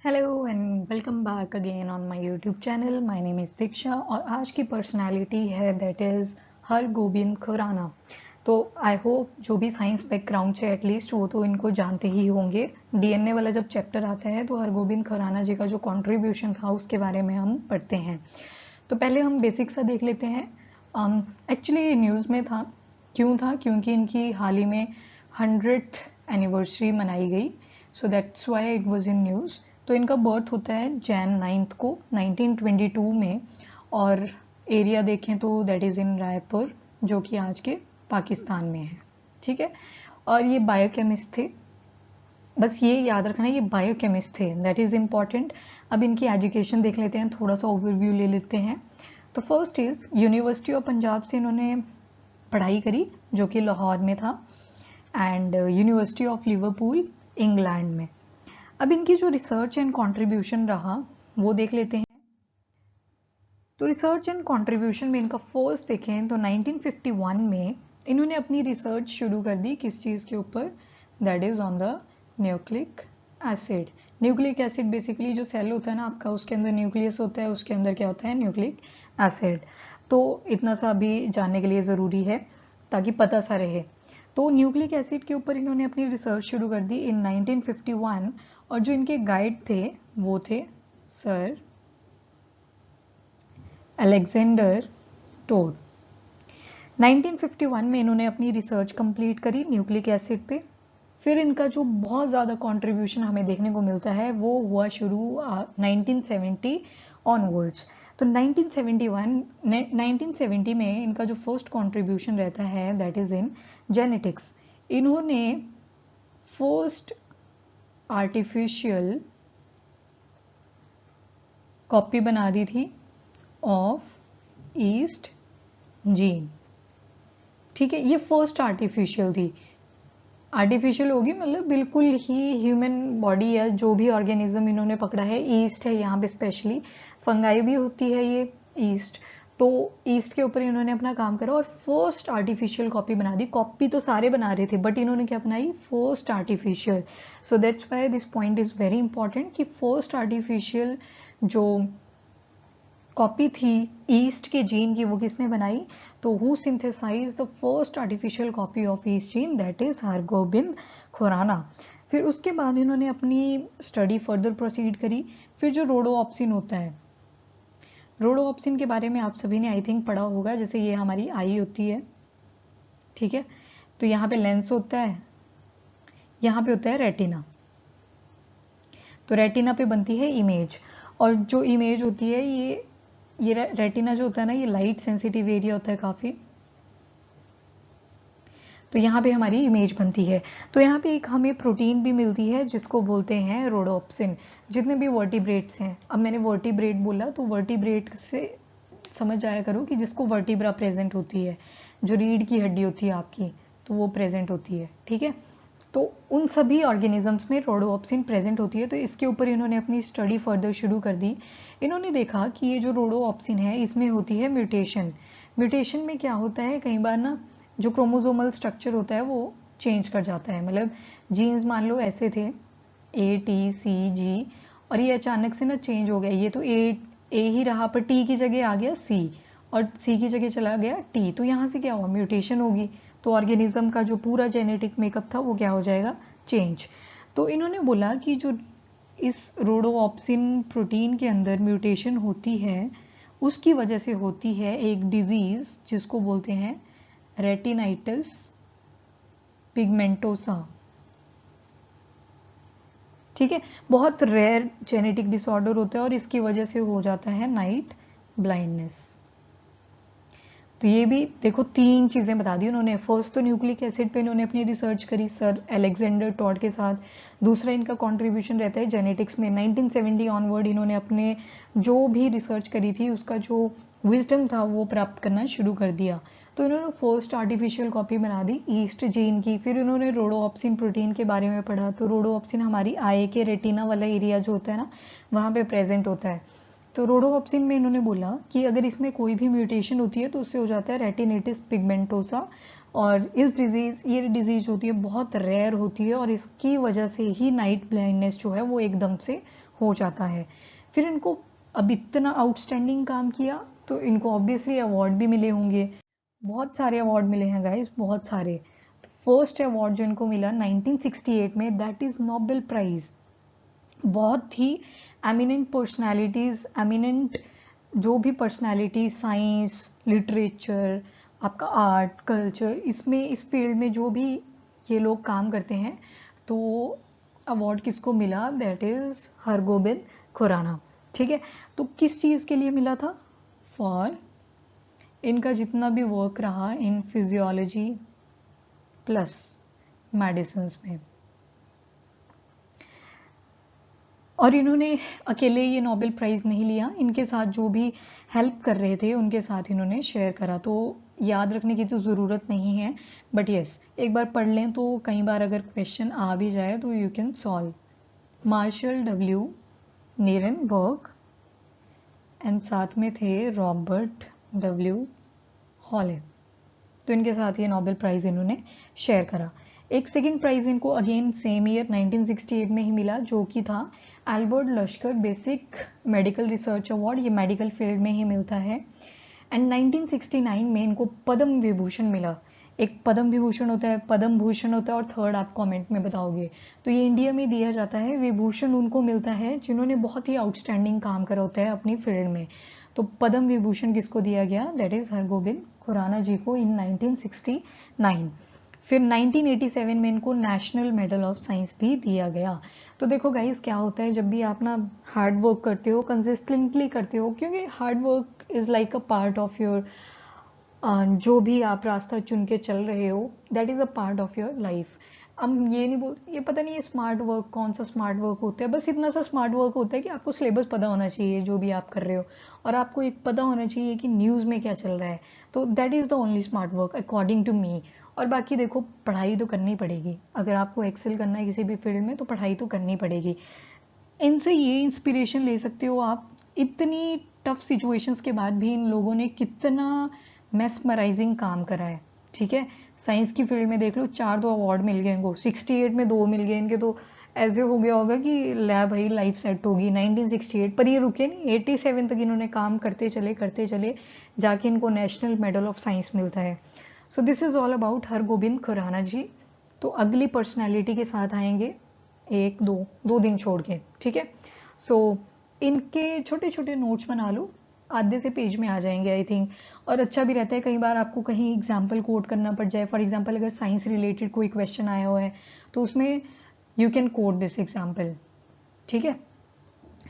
Hello and welcome back again on my YouTube channel. My name is Deeksha और आज की personality है that is Hargobind Khurana. तो आई होप जो भी साइंस बैकग्राउंड से एटलीस्ट वो तो इनको जानते ही होंगे। डीएनए वाला जब चैप्टर आता है तो हरगोबिंद खुराना जी का जो कंट्रीब्यूशन था उसके बारे में हम पढ़ते हैं। तो पहले हम बेसिक सा देख लेते हैं। एक्चुअली ये न्यूज़ में था। क्यों था? क्योंकि इनकी हाल ही में 100th एनिवर्सरी मनाई गई, सो that's why it was in news. तो इनका बर्थ होता है जैन 9 को 1922 में, और एरिया देखें तो दैट इज़ इन रायपुर, जो कि आज के पाकिस्तान में है। ठीक है। और ये बायोकेमिस्ट थे। बस ये याद रखना, ये बायोकेमिस्ट थे, दैट इज़ इम्पॉर्टेंट। अब इनकी एजुकेशन देख लेते हैं, थोड़ा सा ओवरव्यू ले लेते हैं। तो first is university of Punjab से इन्होंने पढ़ाई करी, जो कि लाहौर में था, and university of Liverpool England में। अब इनकी जो रिसर्च एंड कंट्रीब्यूशन रहा वो देख लेते हैं। तो रिसर्च एंड कंट्रीब्यूशन में इनका फर्स्ट देखें तो 1951 में इन्होंने अपनी रिसर्च शुरू कर दी। किस चीज़ के ऊपर? That is on the nucleic acid. Nucleic acid basically जो सेल होता है ना आपका, उसके अंदर न्यूक्लियस होता है, उसके अंदर क्या होता है? Nucleic acid. तो इतना सा भी जानने के लिए ज़रूरी है ताकि पता सा रहे। तो न्यूक्लिक एसिड के ऊपर इन्होंने अपनी रिसर्च शुरू कर दी इन 1951, और जो इनके गाइड थे वो थे सर अलेक्जेंडर टोड। 1951 में इन्होंने अपनी रिसर्च कंप्लीट करी न्यूक्लिक एसिड पे। फिर इनका जो बहुत ज़्यादा कंट्रीब्यूशन हमें देखने को मिलता है वो हुआ शुरू 1970 ऑनवर्ड्स। तो 1970 में इनका जो फर्स्ट कंट्रीब्यूशन रहता है दैट इज़ इन जेनेटिक्स। इन्होंने फर्स्ट आर्टिफिशियल कॉपी बना दी थी ऑफ ईस्ट जीन। ठीक है, ये फर्स्ट आर्टिफिशियल थी। आर्टिफिशियल होगी मतलब बिल्कुल ही ह्यूमन बॉडी या जो भी ऑर्गेनिज्म इन्होंने पकड़ा है, ईस्ट है यहाँ पे, स्पेशली फंगाई भी होती है ये ईस्ट। तो ईस्ट के ऊपर इन्होंने अपना काम करा और फर्स्ट आर्टिफिशियल कॉपी बना दी। कॉपी तो सारे बना रहे थे बट इन्होंने क्या बनाई? First artificial. So that's why this point is very important कि फर्स्ट आर्टिफिशियल जो कॉपी थी ईस्ट के जीन की वो किसने बनाई? तो who synthesize the first artificial copy of yeast gene? That is Hargobind Khorana. फिर उसके बाद इन्होंने अपनी स्टडी फर्दर प्रोसीड करी। फिर जो रोडोऑप्सिन होता है, रोडोऑप्सिन के बारे में आप सभी ने आई थिंक पढ़ा होगा। जैसे ये हमारी आई होती है, ठीक है, तो यहाँ पे लेंस होता है, यहाँ पे होता है रेटिना। तो रेटिना पे बनती है इमेज, और जो इमेज होती है ये रेटिना जो होता है ना, ये लाइट सेंसिटिव एरिया होता है काफ़ी। तो यहाँ पे हमारी इमेज बनती है। तो यहाँ पे एक हमें प्रोटीन भी मिलती है जिसको बोलते हैं रोडोप्सिन। जितने भी वर्टिब्रेट्स हैं, अब मैंने वर्टिब्रेट बोला तो वर्टिब्रेट से समझ जाया करो कि जिसको वर्टिब्रा प्रेजेंट होती है, जो रीढ़ की हड्डी होती है आपकी, तो वो प्रेजेंट होती है। ठीक है, तो उन सभी ऑर्गेनिजम्स में रोडोप्सिन प्रेजेंट होती है। तो इसके ऊपर इन्होंने अपनी स्टडी फर्दर शुरू कर दी। इन्होंने देखा कि ये जो रोडोप्सिन है इसमें होती है म्यूटेशन। म्यूटेशन में क्या होता है, कई बार ना जो क्रोमोसोमल स्ट्रक्चर होता है वो चेंज कर जाता है। मतलब जीन्स मान लो ऐसे थे ATCG, और ये अचानक से ना चेंज हो गया, ये तो ए ही रहा पर टी की जगह आ गया C, और C की जगह चला गया T। तो यहाँ से क्या हुआ? म्यूटेशन होगी। तो ऑर्गेनिज्म का जो पूरा जेनेटिक मेकअप था वो क्या हो जाएगा? चेंज। तो इन्होंने बोला कि जो इस रोडोऑप्सिन प्रोटीन के अंदर म्यूटेशन होती है उसकी वजह से होती है एक डिजीज जिसको बोलते हैं रेटिनाइटिस पिगमेंटोसा। ठीक है, बहुत रेयर जेनेटिक डिसऑर्डर होता है और इसकी वजह से हो जाता है नाइट ब्लाइंडनेस। तो ये भी देखो, तीन चीज़ें बता दी उन्होंने। फर्स्ट तो न्यूक्लिक एसिड पे इन्होंने अपनी रिसर्च करी सर अलेक्जेंडर टॉड के साथ। दूसरा इनका कंट्रीब्यूशन रहता है जेनेटिक्स में। 1970 ऑनवर्ड इन्होंने अपने जो भी रिसर्च करी थी उसका जो विजडम था वो प्राप्त करना शुरू कर दिया। तो इन्होंने फर्स्ट आर्टिफिशियल कॉपी बना दी ईस्ट जीन की। फिर इन्होंने रोडोऑप्सिन प्रोटीन के बारे में पढ़ा। तो रोडोऑप्सिन हमारी आई के रेटिना वाला एरिया जो होता है ना, वहाँ पे प्रेजेंट होता है। तो रोडोऑप्सिन में इन्होंने बोला कि अगर इसमें कोई भी म्यूटेशन होती है तो उससे हो जाता है रेटिनेटिस पिगमेंटोसा, और ये डिजीज होती है बहुत रेयर होती है और इसकी वजह से ही नाइट ब्लाइंडनेस जो है वो एकदम से हो जाता है। फिर इनको अब इतना आउटस्टैंडिंग काम किया तो इनको ऑब्वियसली अवार्ड भी मिले होंगे, बहुत सारे अवार्ड मिले हैं गाइस, बहुत सारे। फर्स्ट अवार्ड जो इनको मिला 1968 में, दैट इज नोबेल प्राइज। बहुत ही एमिनेंट पर्सनालिटीज, एमिनेंट जो भी पर्सनालिटी साइंस, लिटरेचर, आपका आर्ट, कल्चर, इसमें इस फील्ड में जो भी ये लोग काम करते हैं, तो अवार्ड किसको मिला, दैट इज हरगोबिंद खुराना। ठीक है, तो किस चीज़ के लिए मिला था, फॉर इनका जितना भी वर्क रहा इन फिजियोलॉजी प्लस मेडिसिन में। और इन्होंने अकेले ये नोबेल प्राइज़ नहीं लिया, इनके साथ जो भी हेल्प कर रहे थे उनके साथ इन्होंने शेयर करा। तो याद रखने की तो ज़रूरत नहीं है, बट यस एक बार पढ़ लें तो कई बार अगर क्वेश्चन आ भी जाए तो you can solve. Marshall W Nirenberg and साथ में थे रॉबर्ट डब्ल्यू हॉले, तो इनके साथ ये नोबेल प्राइज़ इन्होंने शेयर करा। एक सेकंड प्राइज इनको अगेन सेम ईयर 1968 में ही मिला, जो कि था एल्बर्ट लश्कर बेसिक मेडिकल रिसर्च अवार्ड, ये मेडिकल फील्ड में ही मिलता है। एंड 1969 में इनको पद्म विभूषण मिला। एक पद्म विभूषण होता है, पद्म भूषण होता है, और थर्ड आप कमेंट में बताओगे। तो ये इंडिया में दिया जाता है, विभूषण उनको मिलता है जिन्होंने बहुत ही आउटस्टैंडिंग काम करा होता है अपनी फील्ड में। तो पद्म विभूषण किसको दिया गया, दैट इज हरगोबिंद खुराना जी को इन 1969। फिर 1987 में इनको नेशनल मेडल ऑफ साइंस भी दिया गया। तो देखो गाइस क्या होता है, जब भी आप ना हार्ड वर्क करते हो, कंसिस्टेंटली करते हो, क्योंकि hard work is like a part of your, जो भी आप रास्ता चुन के चल रहे हो, that is a part of your life. हम ये नहीं बोलते, ये पता नहीं ये स्मार्ट वर्क कौन सा स्मार्ट वर्क होता है, बस इतना सा स्मार्ट वर्क होता है कि आपको सिलेबस पता होना चाहिए जो भी आप कर रहे हो, और आपको एक पता होना चाहिए कि न्यूज़ में क्या चल रहा है। तो that is the only smart work according to me. और बाकी देखो, पढ़ाई तो करनी पड़ेगी, अगर आपको एक्सेल करना है किसी भी फील्ड में तो पढ़ाई तो करनी पड़ेगी। इनसे ये इंस्पिरेशन ले सकते हो आप, इतनी टफ सिचुएशंस के बाद भी इन लोगों ने कितना मेस्मराइजिंग काम करा है। ठीक है, साइंस की फील्ड में देख लो, 4 अवार्ड मिल गए इनको, 68 में 2 मिल गए इनके, तो ऐसे हो गया होगा कि लै भाई लाइफ सेट होगी 1968 पर। ये रुके नहीं, 87 तक इन्होंने काम करते चले जाके इनको नेशनल मेडल ऑफ साइंस मिलता है। So this is all about Hargobind Khurana ji. तो अगली पर्सनैलिटी के साथ आएंगे एक दो दिन छोड़ के, ठीक है। सो इनके छोटे छोटे नोट्स बना लो, आधे से पेज में आ जाएंगे आई थिंक। और अच्छा भी रहता है, कई बार आपको कहीं एग्जाम्पल कोट करना पड़ जाए, फॉर एग्जाम्पल अगर साइंस रिलेटेड कोई क्वेश्चन आया हुआ है तो उसमें you can quote this example. ठीक है,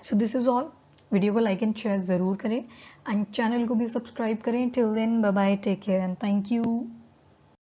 so this is all. Video को लाइक एंड शेयर ज़रूर करें एंड चैनल को भी सब्सक्राइब करें। Till then bye bye, take care and thank you.